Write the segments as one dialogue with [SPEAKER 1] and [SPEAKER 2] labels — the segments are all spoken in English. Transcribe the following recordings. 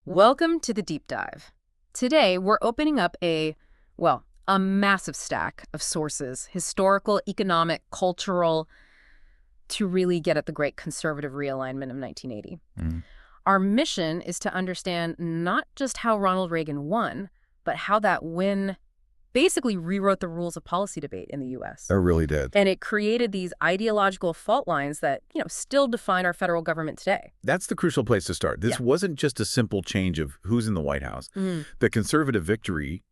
[SPEAKER 1] Welcome to the deep dive. Today, we're opening up a massive stack of sources, historical, economic, cultural, to really get at the great conservative realignment of 1980.
[SPEAKER 2] Mhm.
[SPEAKER 1] Our mission is to understand not just how Ronald Reagan won, but how that win basically rewrote the rules of policy debate in the U.S.
[SPEAKER 2] It really did.
[SPEAKER 1] And it created these ideological fault lines that, still define our federal government today.
[SPEAKER 2] That's the crucial place to start. This wasn't just a simple change of who's in the White House. The conservative victory,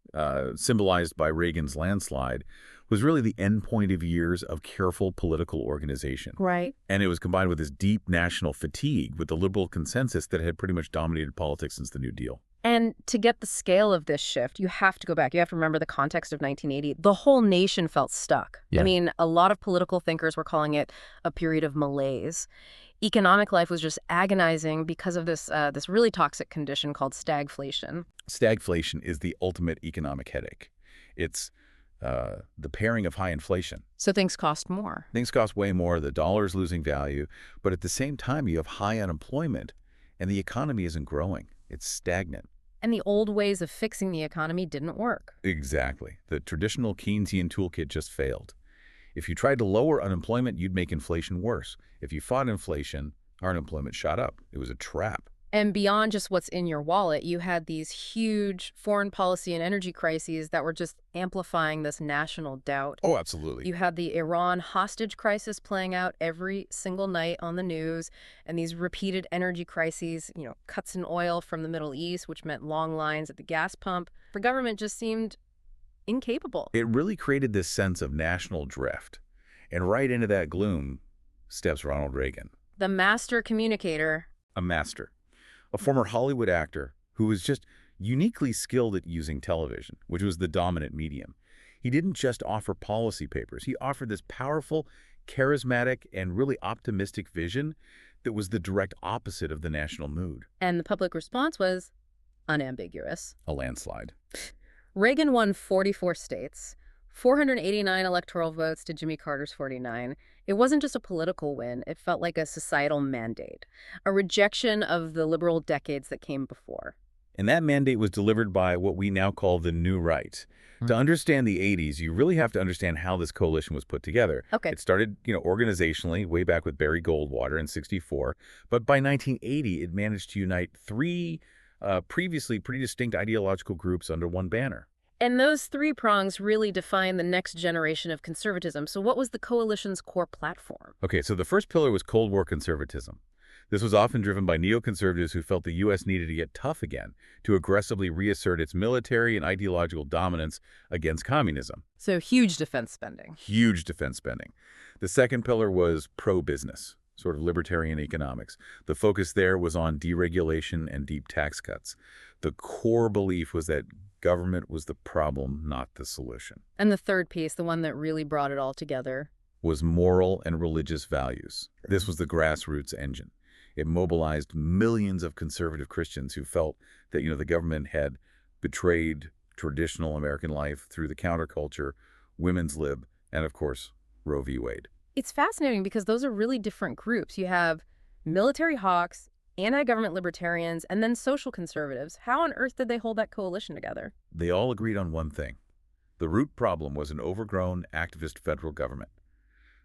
[SPEAKER 2] symbolized by Reagan's landslide, was really the endpoint of years of careful political organization.
[SPEAKER 1] Right.
[SPEAKER 2] And it was combined with this deep national fatigue with the liberal consensus that had pretty much dominated politics since the New Deal.
[SPEAKER 1] And to get the scale of this shift, you have to go back. You have to remember the context of 1980. The whole nation felt stuck.
[SPEAKER 2] Yeah.
[SPEAKER 1] I mean, a lot of political thinkers were calling it a period of malaise. Economic life was just agonizing because of this really toxic condition called stagflation.
[SPEAKER 2] Stagflation is the ultimate economic headache. It's the pairing of high inflation.
[SPEAKER 1] So things cost more.
[SPEAKER 2] Things cost way more, the dollar's losing value, but at the same time you have high unemployment and the economy isn't growing. It's stagnant.
[SPEAKER 1] And the old ways of fixing the economy didn't work.
[SPEAKER 2] Exactly. The traditional Keynesian toolkit just failed. If you tried to lower unemployment, you'd make inflation worse. If you fought inflation, our unemployment shot up. It was a trap.
[SPEAKER 1] And beyond just what's in your wallet, you had these huge foreign policy and energy crises that were just amplifying this national doubt.
[SPEAKER 2] Oh, absolutely.
[SPEAKER 1] You had the Iran hostage crisis playing out every single night on the news, and these repeated energy crises, cuts in oil from the Middle East, which meant long lines at the gas pump. The government just seemed incapable.
[SPEAKER 2] It really created this sense of national drift. And right into that gloom steps Ronald Reagan.
[SPEAKER 1] The master communicator.
[SPEAKER 2] A master. A former Hollywood actor who was just uniquely skilled at using television, which was the dominant medium. He didn't just offer policy papers. He offered this powerful, charismatic, and really optimistic vision that was the direct opposite of the national mood.
[SPEAKER 1] And the public response was unambiguous.
[SPEAKER 2] A landslide.
[SPEAKER 1] Reagan won 44 states, 489 electoral votes to Jimmy Carter's 49. It wasn't just a political win. It felt like a societal mandate, a rejection of the liberal decades that came before.
[SPEAKER 2] And that mandate was delivered by what we now call the New Right. To understand the 80s, you really have to understand how this coalition was put together.
[SPEAKER 1] Okay.
[SPEAKER 2] It started, organizationally way back with Barry Goldwater in '64, but by 1980, it managed to unite three previously pretty distinct ideological groups under one banner.
[SPEAKER 1] And those three prongs really define the next generation of conservatism. So what was the coalition's core platform?
[SPEAKER 2] Okay, so the first pillar was Cold War conservatism. This was often driven by neoconservatives who felt the U.S. needed to get tough again to aggressively reassert its military and ideological dominance against communism.
[SPEAKER 1] So huge defense spending.
[SPEAKER 2] Huge defense spending. The second pillar was pro-business, sort of libertarian economics. The focus there was on deregulation and deep tax cuts. The core belief was that government was the problem, not the solution.
[SPEAKER 1] And the third piece, the one that really brought it all together,
[SPEAKER 2] was moral and religious values. This was the grassroots engine. It mobilized millions of conservative Christians who felt that, the government had betrayed traditional American life through the counterculture, women's lib, and of course, Roe v. Wade.
[SPEAKER 1] It's fascinating because those are really different groups. You have military hawks, anti-government libertarians, and then social conservatives. How on earth did they hold that coalition together?
[SPEAKER 2] They all agreed on one thing. The root problem was an overgrown, activist federal government.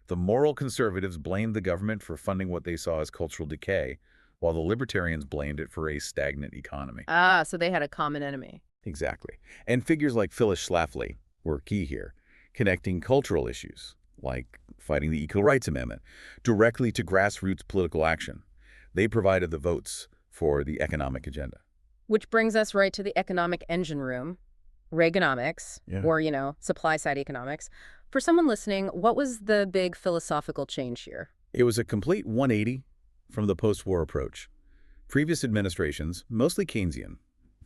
[SPEAKER 2] The moral conservatives blamed the government for funding what they saw as cultural decay, while the libertarians blamed it for a stagnant economy.
[SPEAKER 1] Ah, so they had a common enemy.
[SPEAKER 2] Exactly. And figures like Phyllis Schlafly were key here, connecting cultural issues, like fighting the Equal Rights Amendment, directly to grassroots political action. They provided the votes for the economic agenda.
[SPEAKER 1] Which brings us right to the economic engine room, Reaganomics, or, supply-side economics. For someone listening, what was the big philosophical change here?
[SPEAKER 2] It was a complete 180 from the post-war approach. Previous administrations, mostly Keynesian,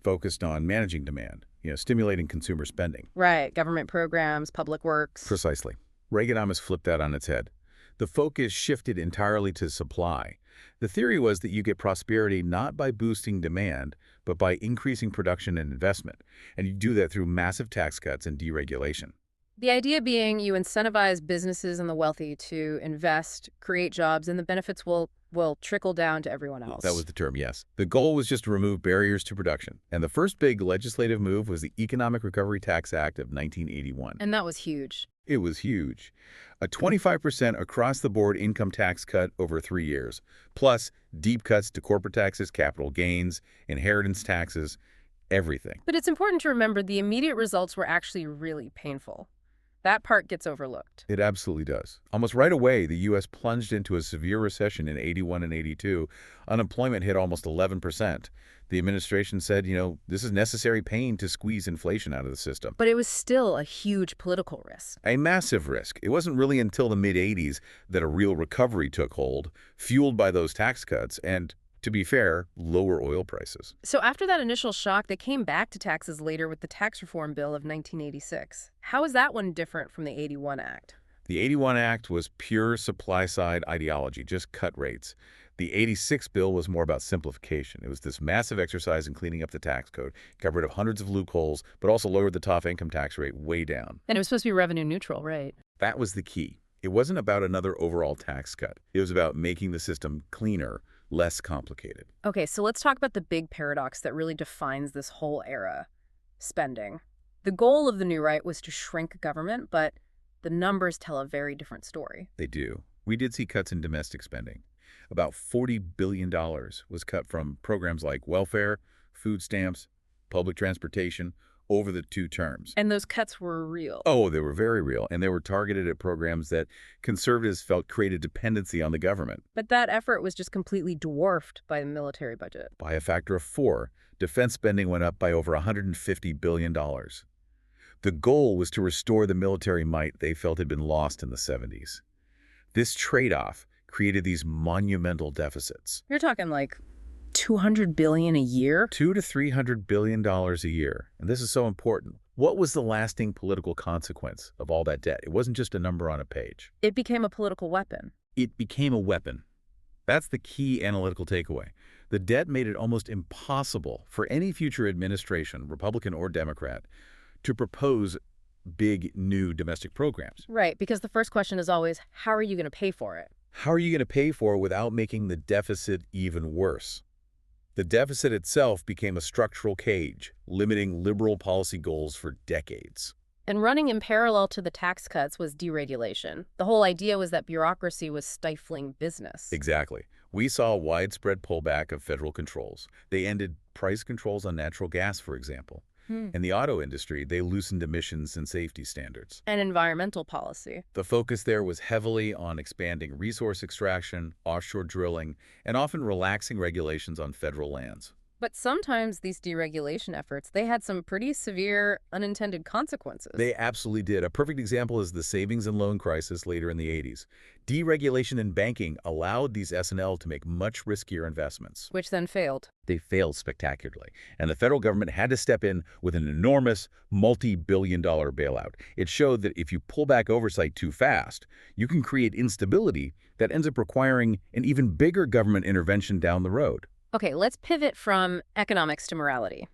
[SPEAKER 2] focused on managing demand, stimulating consumer spending.
[SPEAKER 1] Right, government programs, public works.
[SPEAKER 2] Precisely. Reaganomics flipped that on its head. The focus shifted entirely to supply. The theory was that you get prosperity not by boosting demand, but by increasing production and investment. And you do that through massive tax cuts and deregulation.
[SPEAKER 1] The idea being you incentivize businesses and the wealthy to invest, create jobs, and the benefits will will trickle down to everyone
[SPEAKER 2] That was
[SPEAKER 1] else.
[SPEAKER 2] the term, yes. The goal was just to remove barriers to production. And the first big legislative move was the Economic Recovery Tax Act of 1981.
[SPEAKER 1] And that was huge.
[SPEAKER 2] It was huge. A 25% across-the-board income tax cut over 3 years, plus deep cuts to corporate taxes, capital gains, inheritance taxes, everything.
[SPEAKER 1] But it's important to remember the immediate results were actually really painful. That part gets overlooked.
[SPEAKER 2] It absolutely does. Almost right away, the U.S. plunged into a severe recession in 81 and 82. Unemployment hit almost 11%. The administration said, this is necessary pain to squeeze inflation out of the system.
[SPEAKER 1] But it was still a huge political risk.
[SPEAKER 2] A massive risk. It wasn't really until the mid-80s that a real recovery took hold, fueled by those tax cuts and, to be fair, lower oil prices.
[SPEAKER 1] So after that initial shock, they came back to taxes later with the Tax Reform Bill of 1986. How is that one different from the 81 Act?
[SPEAKER 2] The 81 Act was pure supply-side ideology, just cut rates. The 86 bill was more about simplification. It was this massive exercise in cleaning up the tax code, got rid of hundreds of loopholes, but also lowered the top income tax rate way down.
[SPEAKER 1] And it was supposed to be revenue neutral, right?
[SPEAKER 2] That was the key. It wasn't about another overall tax cut. It was about making the system cleaner, less complicated.
[SPEAKER 1] Okay, so let's talk about the big paradox that really defines this whole era: spending. The goal of the new right was to shrink government, but the numbers tell a very different story.
[SPEAKER 2] They do. We did see cuts in domestic spending. About $40 billion was cut from programs like welfare, food stamps, public transportation over the 2 terms.
[SPEAKER 1] And those cuts were real.
[SPEAKER 2] Oh, they were very real, and they were targeted at programs that conservatives felt created dependency on the government.
[SPEAKER 1] But that effort was just completely dwarfed by the military budget.
[SPEAKER 2] By a factor of 4, defense spending went up by over $150 billion. The goal was to restore the military might they felt had been lost in the 70s. This trade-off created these monumental deficits.
[SPEAKER 1] You're talking like $200 billion a year?
[SPEAKER 2] $200 to $300 billion a year. And this is so important. What was the lasting political consequence of all that debt? It wasn't just a number on a page.
[SPEAKER 1] It became a political weapon.
[SPEAKER 2] It became a weapon. That's the key analytical takeaway. The debt made it almost impossible for any future administration, Republican or Democrat, to propose big new domestic programs.
[SPEAKER 1] Right, because the first question is always, how are you going to pay for it?
[SPEAKER 2] How are you going to pay for it without making the deficit even worse? The deficit itself became a structural cage, limiting liberal policy goals for decades.
[SPEAKER 1] And running in parallel to the tax cuts was deregulation. The whole idea was that bureaucracy was stifling business.
[SPEAKER 2] Exactly. We saw a widespread pullback of federal controls. They ended price controls on natural gas, for example. In the auto industry, they loosened emissions and safety standards.
[SPEAKER 1] And environmental policy.
[SPEAKER 2] The focus there was heavily on expanding resource extraction, offshore drilling, and often relaxing regulations on federal lands.
[SPEAKER 1] But sometimes these deregulation efforts, they had some pretty severe unintended consequences.
[SPEAKER 2] They absolutely did. A perfect example is the savings and loan crisis later in the 80s. Deregulation in banking allowed these S&L to make much riskier investments.
[SPEAKER 1] Which then failed.
[SPEAKER 2] They failed spectacularly, and the federal government had to step in with an enormous multi-billion-dollar bailout. It showed that if you pull back oversight too fast, you can create instability that ends up requiring an even bigger government intervention down the road.
[SPEAKER 1] Okay, let's pivot from economics to morality.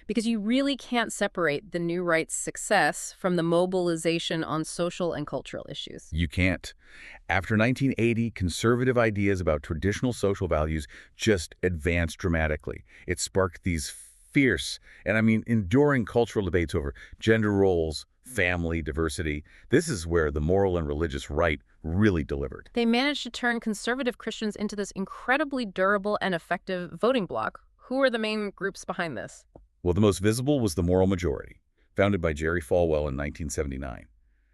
[SPEAKER 1] Because you really can't separate the new right's success from the mobilization on social and cultural issues.
[SPEAKER 2] You can't. After 1980, conservative ideas about traditional social values just advanced dramatically. It sparked these fierce, and I mean enduring cultural debates over gender roles, family, diversity. This is where the moral and religious right really delivered.
[SPEAKER 1] They managed to turn conservative Christians into this incredibly durable and effective voting bloc. Who are the main groups behind this?
[SPEAKER 2] Well, the most visible was the Moral Majority, founded by Jerry Falwell in 1979.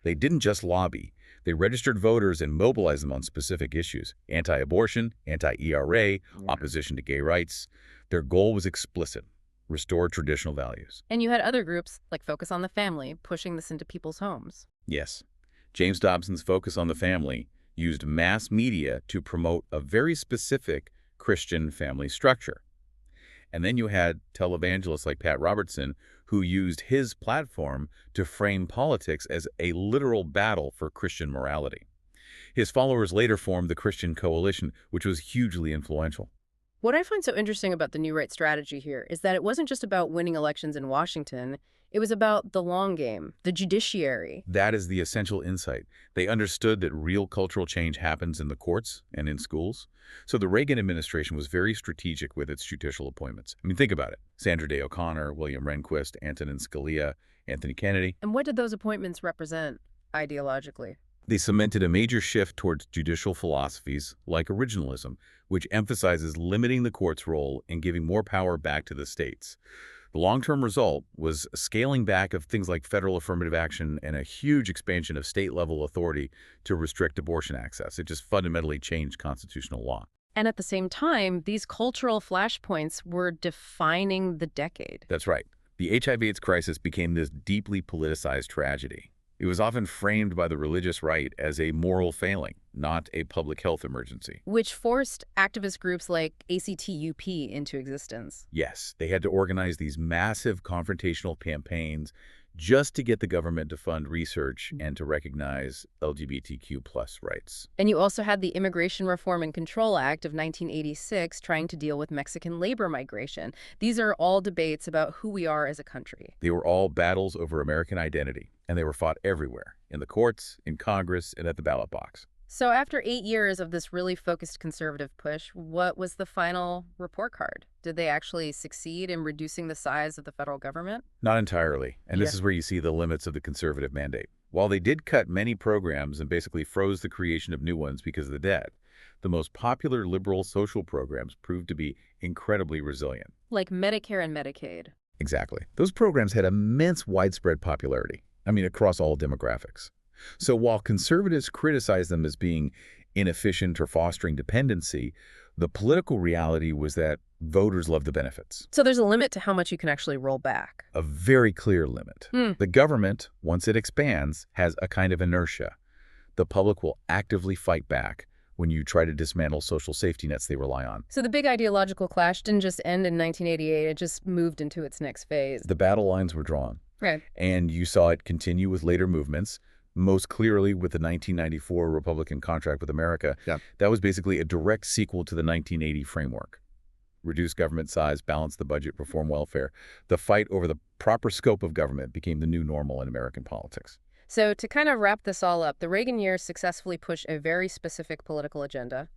[SPEAKER 2] They didn't just lobby. They registered voters and mobilized them on specific issues: anti-abortion, anti-ERA, opposition to gay rights. Their goal was explicit: restore traditional values.
[SPEAKER 1] And you had other groups, like Focus on the Family, pushing this into people's homes.
[SPEAKER 2] Yes. James Dobson's Focus on the Family used mass media to promote a very specific Christian family structure. And then you had televangelists like Pat Robertson, who used his platform to frame politics as a literal battle for Christian morality. His followers later formed the Christian Coalition, which was hugely influential.
[SPEAKER 1] What I find so interesting about the new right strategy here is that it wasn't just about winning elections in Washington, it was about the long game, the judiciary.
[SPEAKER 2] That is the essential insight. They understood that real cultural change happens in the courts and in schools. So the Reagan administration was very strategic with its judicial appointments. I mean, think about it. Sandra Day O'Connor, William Rehnquist, Antonin Scalia, Anthony Kennedy.
[SPEAKER 1] And what did those appointments represent ideologically?
[SPEAKER 2] They cemented a major shift towards judicial philosophies like originalism, which emphasizes limiting the court's role and giving more power back to the states. The long-term result was a scaling back of things like federal affirmative action and a huge expansion of state-level authority to restrict abortion access. It just fundamentally changed constitutional law.
[SPEAKER 1] And at the same time, these cultural flashpoints were defining the decade.
[SPEAKER 2] That's right. The HIV/AIDS crisis became this deeply politicized tragedy. It was often framed by the religious right as a moral failing, not a public health emergency.
[SPEAKER 1] Which forced activist groups like ACTUP into existence.
[SPEAKER 2] Yes, they had to organize these massive confrontational campaigns just to get the government to fund research and to recognize LGBTQ+ rights.
[SPEAKER 1] And you also had the Immigration Reform and Control Act of 1986 trying to deal with Mexican labor migration. These are all debates about who we are as a country.
[SPEAKER 2] They were all battles over American identity, and they were fought everywhere, in the courts, in Congress, and at the ballot box.
[SPEAKER 1] So after 8 years of this really focused conservative push, what was the final report card? Did they actually succeed in reducing the size of the federal government?
[SPEAKER 2] Not entirely, and
[SPEAKER 1] Yeah.
[SPEAKER 2] this is where you see the limits of the conservative mandate. While they did cut many programs and basically froze the creation of new ones because of the debt, the most popular liberal social programs proved to be incredibly resilient.
[SPEAKER 1] Like Medicare and Medicaid.
[SPEAKER 2] Exactly. Those programs had immense widespread popularity, I mean, across all demographics. So while conservatives criticize them as being inefficient or fostering dependency, the political reality was that voters love the benefits.
[SPEAKER 1] So there's a limit to how much you can actually roll back.
[SPEAKER 2] A very clear limit. The government, once it expands, has a kind of inertia. The public will actively fight back when you try to dismantle social safety nets they rely on.
[SPEAKER 1] So the big ideological clash didn't just end in 1988, it just moved into its next phase.
[SPEAKER 2] The battle lines were drawn,
[SPEAKER 1] Right.
[SPEAKER 2] and you saw it continue with later movements, most clearly with the 1994 Republican Contract with America.
[SPEAKER 3] Yeah.
[SPEAKER 2] That was basically a direct sequel to the 1980 framework. Reduce government size, balance the budget, reform welfare. The fight over the proper scope of government became the new normal in American politics.
[SPEAKER 1] So to kind of wrap this all up, the Reagan years successfully pushed a very specific political agenda.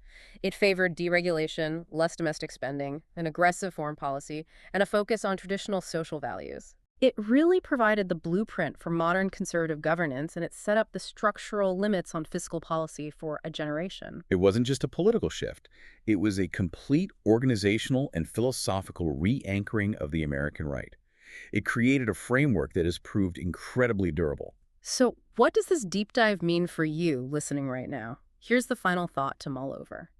[SPEAKER 1] It favored deregulation, less domestic spending, an aggressive foreign policy, and a focus on traditional social values. It really provided the blueprint for modern conservative governance, and it set up the structural limits on fiscal policy for a generation.
[SPEAKER 2] It wasn't just a political shift. It was a complete organizational and philosophical re-anchoring of the American right. It created a framework that has proved incredibly durable.
[SPEAKER 1] So what does this deep dive mean for you listening right now? Here's the final thought to mull over.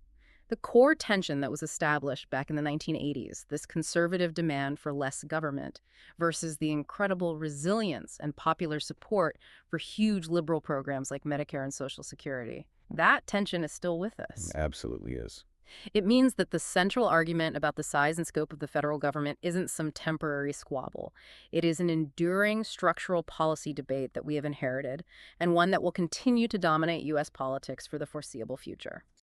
[SPEAKER 1] The core tension that was established back in the 1980s, this conservative demand for less government versus the incredible resilience and popular support for huge liberal programs like Medicare and Social Security, that tension is still with us.
[SPEAKER 2] Absolutely is.
[SPEAKER 1] It means that the central argument about the size and scope of the federal government isn't some temporary squabble. It is an enduring structural policy debate that we have inherited, and one that will continue to dominate U.S. politics for the foreseeable future.